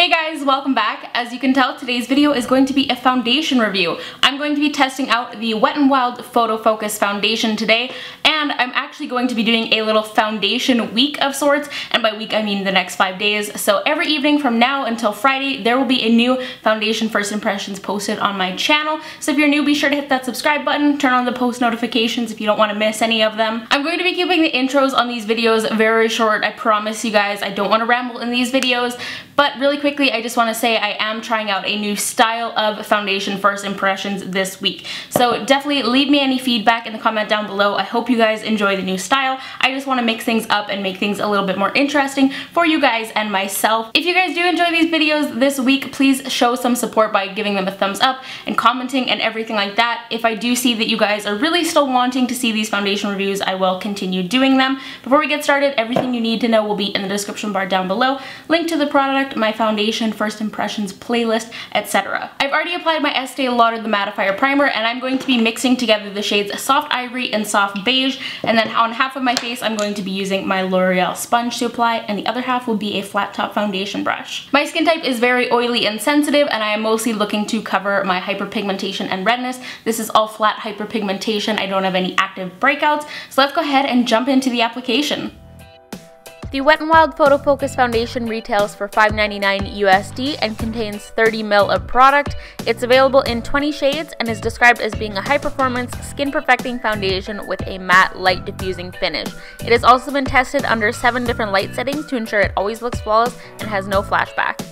Hey guys, welcome back. As you can tell, today's video is going to be a foundation review. I'm going to be testing out the Wet n Wild Photofocus Foundation today, and I'm actually going to be doing a little foundation week of sorts, and by week I mean the next 5 days. So every evening from now until Friday, there will be a new foundation first impressions posted on my channel. So if you're new, be sure to hit that subscribe button, turn on the post notifications if you don't want to miss any of them. I'm going to be keeping the intros on these videos very short, I promise you guys. I don't want to ramble in these videos, but really quickly, I just want to say I am trying out a new style of foundation first impressions this week. So definitely leave me any feedback in the comment down below. I hope you guys enjoy the new style. I just want to mix things up and make things a little bit more interesting for you guys and myself. If you guys do enjoy these videos this week, please show some support by giving them a thumbs up and commenting and everything like that. If I do see that you guys are really still wanting to see these foundation reviews, I will continue doing them. Before we get started, everything you need to know will be in the description bar down below. Link to the product, my foundation first impressions playlist, etc. I've already applied my Estee Lauder the Mattifier Primer, and I'm going to be mixing together the shades Soft Ivory and Soft Beige, and then on half of my face I'm going to be using my L'Oreal sponge to apply, and the other half will be a flat top foundation brush. My skin type is very oily and sensitive, and I am mostly looking to cover my hyperpigmentation and redness. This is all flat hyperpigmentation. I don't have any active breakouts, so let's go ahead and jump into the application. The Wet n Wild Photofocus Foundation retails for $5.99 USD and contains 30 ml of product. It's available in 20 shades and is described as being a high-performance, skin-perfecting foundation with a matte, light diffusing finish. It has also been tested under 7 different light settings to ensure it always looks flawless and has no flashback.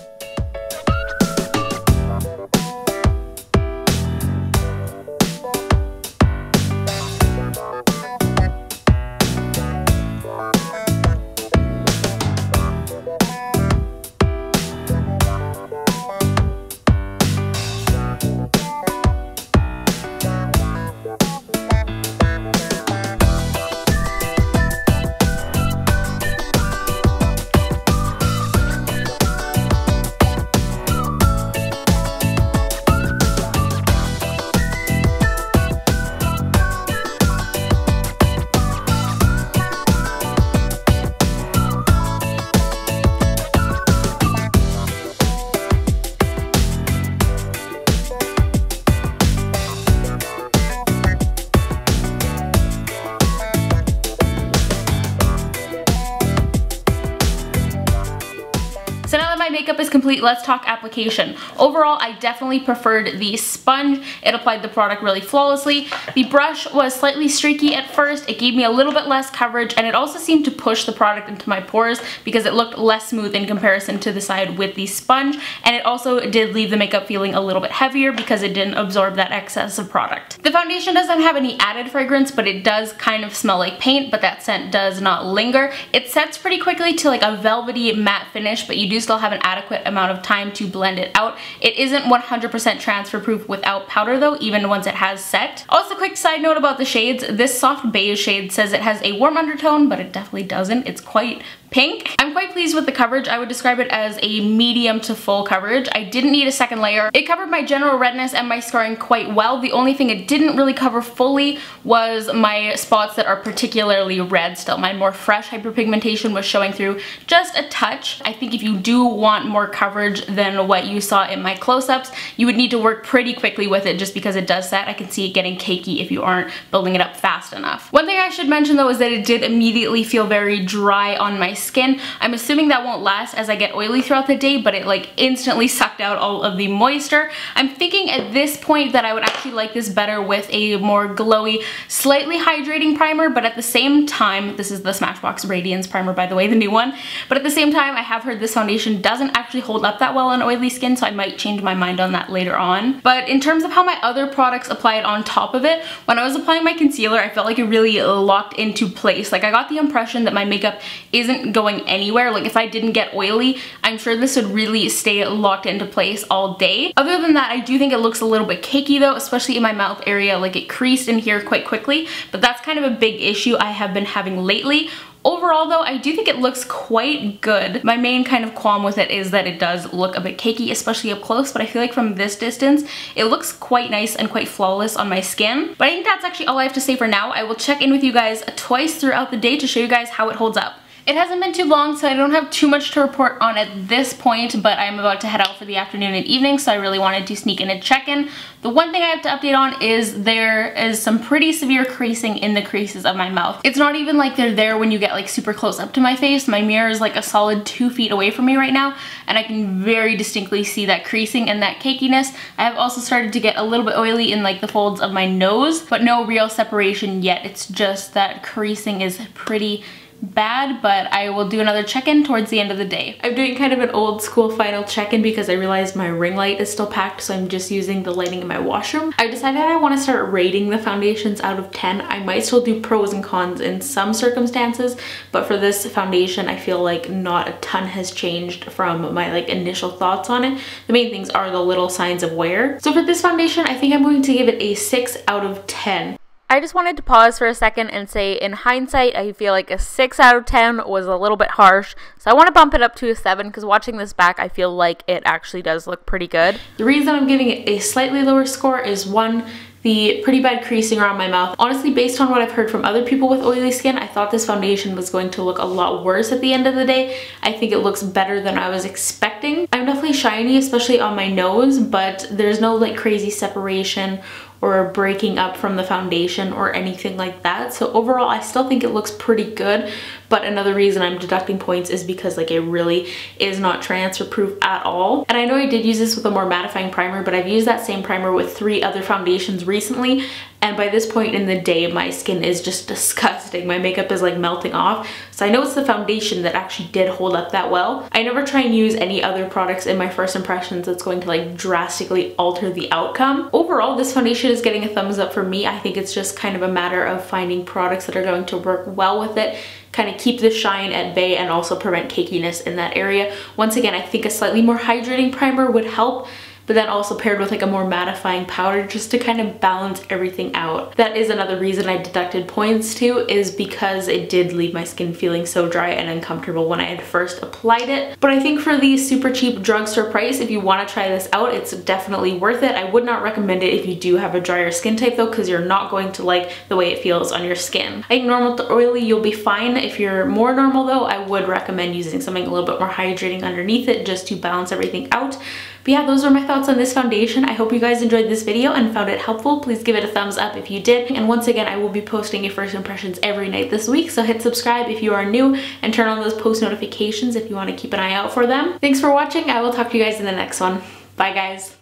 So now that my makeup is complete, let's talk application. Overall, I definitely preferred the sponge. It applied the product really flawlessly. The brush was slightly streaky at first. It gave me a little bit less coverage, and it also seemed to push the product into my pores because it looked less smooth in comparison to the side with the sponge, and it also did leave the makeup feeling a little bit heavier because it didn't absorb that excess of product. The foundation doesn't have any added fragrance, but it does kind of smell like paint, but that scent does not linger. It sets pretty quickly to like a velvety matte finish, but you do still have an adequate amount of time to blend it out. It isn't 100% transfer proof without powder though, even once it has set. Also, quick side note about the shades, this soft beige shade says it has a warm undertone, but it definitely doesn't. It's quite pink. I'm quite pleased with the coverage. I would describe it as a medium to full coverage. I didn't need a second layer. It covered my general redness and my scarring quite well. The only thing it didn't really cover fully was my spots that are particularly red still. My more fresh hyperpigmentation was showing through just a touch. I think if you do want more coverage than what you saw in my close-ups, you would need to work pretty quickly with it just because it does set. I can see it getting cakey if you aren't building it up fast enough. One thing I should mention though is that it did immediately feel very dry on my skin. I'm assuming that won't last as I get oily throughout the day, but it like instantly sucked out all of the moisture. I'm thinking at this point that I would actually like this better with a more glowy, slightly hydrating primer, but at the same time, this is the Smashbox Radiance primer by the way, the new one, but at the same time I have heard this foundation doesn't actually hold up that well on oily skin, so I might change my mind on that later on. But in terms of how my other products applied on top of it, when I was applying my concealer, I felt like it really locked into place. Like I got the impression that my makeup isn't going anywhere. Like if I didn't get oily, I'm sure this would really stay locked into place all day. Other than that, I do think it looks a little bit cakey though, especially in my mouth area. Like it creased in here quite quickly, but that's kind of a big issue I have been having lately. Overall though, I do think it looks quite good. My main kind of qualm with it is that it does look a bit cakey, especially up close, but I feel like from this distance, it looks quite nice and quite flawless on my skin. But I think that's actually all I have to say for now. I will check in with you guys twice throughout the day to show you guys how it holds up. It hasn't been too long, so I don't have too much to report on at this point, but I'm about to head out for the afternoon and evening, so I really wanted to sneak in a check-in. The one thing I have to update on is there is some pretty severe creasing in the creases of my mouth. It's not even like they're there when you get like super close up to my face. My mirror is like a solid 2 feet away from me right now, and I can very distinctly see that creasing and that cakiness. I have also started to get a little bit oily in like the folds of my nose, but no real separation yet. It's just that creasing is pretty bad, but I will do another check-in towards the end of the day. I'm doing kind of an old school final check-in because I realized my ring light is still packed, so I'm just using the lighting in my washroom. I decided I want to start rating the foundations out of 10. I might still do pros and cons in some circumstances, but for this foundation I feel like not a ton has changed from my like initial thoughts on it. The main things are the little signs of wear. So for this foundation, I think I'm going to give it a 6 out of 10. I just wanted to pause for a second and say, in hindsight, I feel like a 6 out of 10 was a little bit harsh. So I want to bump it up to a 7 because watching this back, I feel like it actually does look pretty good. The reason I'm giving it a slightly lower score is one, the pretty bad creasing around my mouth. Honestly, based on what I've heard from other people with oily skin, I thought this foundation was going to look a lot worse at the end of the day. I think it looks better than I was expecting. I'm definitely shiny, especially on my nose, but there's no like crazy separation or breaking up from the foundation or anything like that. So overall, I still think it looks pretty good, but another reason I'm deducting points is because like it really is not transfer proof at all. And I know I did use this with a more mattifying primer, but I've used that same primer with 3 other foundations recently, and by this point in the day, my skin is just disgusting. My makeup is like melting off. So I know it's the foundation that actually did hold up that well. I never try and use any other products in my first impressions that's going to like drastically alter the outcome. Overall, this foundation is getting a thumbs up for me. I think it's just kind of a matter of finding products that are going to work well with it, kind of keep the shine at bay and also prevent cakiness in that area. Once again, I think a slightly more hydrating primer would help, but then also paired with like a more mattifying powder just to kind of balance everything out. That is another reason I deducted points too, is because it did leave my skin feeling so dry and uncomfortable when I had first applied it. But I think for the super cheap drugstore price, if you want to try this out, it's definitely worth it. I would not recommend it if you do have a drier skin type though, because you're not going to like the way it feels on your skin. I think normal to oily, you'll be fine. If you're more normal though, I would recommend using something a little bit more hydrating underneath it just to balance everything out. But yeah, those are my thoughts on this foundation. I hope you guys enjoyed this video and found it helpful. Please give it a thumbs up if you did. And once again, I will be posting your first impressions every night this week, so hit subscribe if you are new and turn on those post notifications if you want to keep an eye out for them. Thanks for watching. I will talk to you guys in the next one. Bye guys.